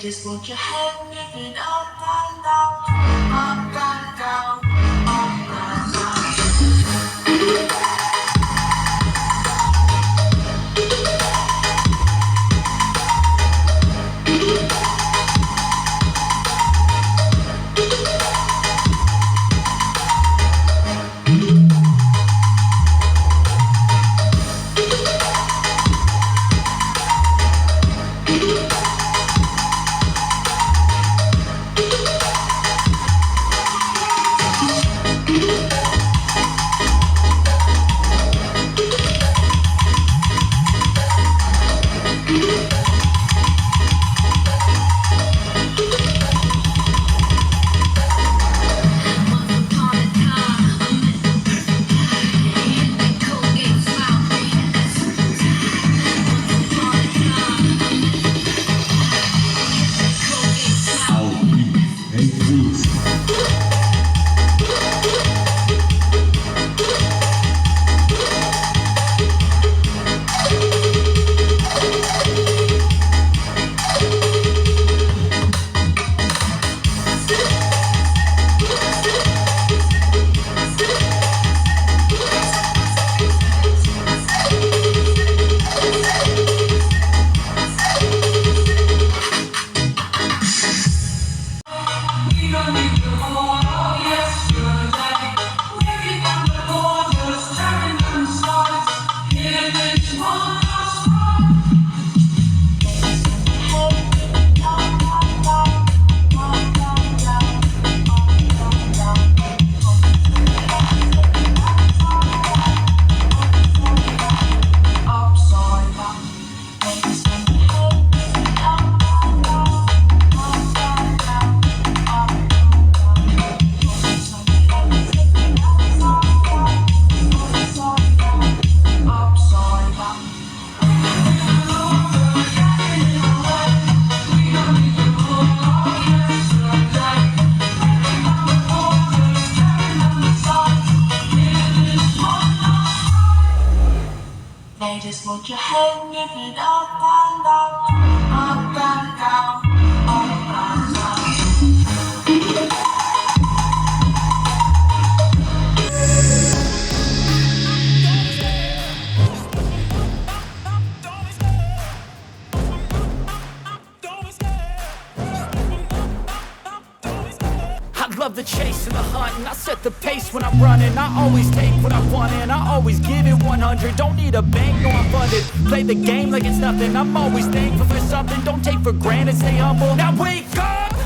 Just want your hand moving up and down, up and down, up and down. They just want your hand moving up and down, up and down, up and down. I love the chase and the hunt, and I set the pace when I'm running. I always take what I want and I always give it 100. Don't need a bank, no I'm funded. Play the game like it's nothing, I'm always thankful for something. Don't take for granted, stay humble. Now wake up!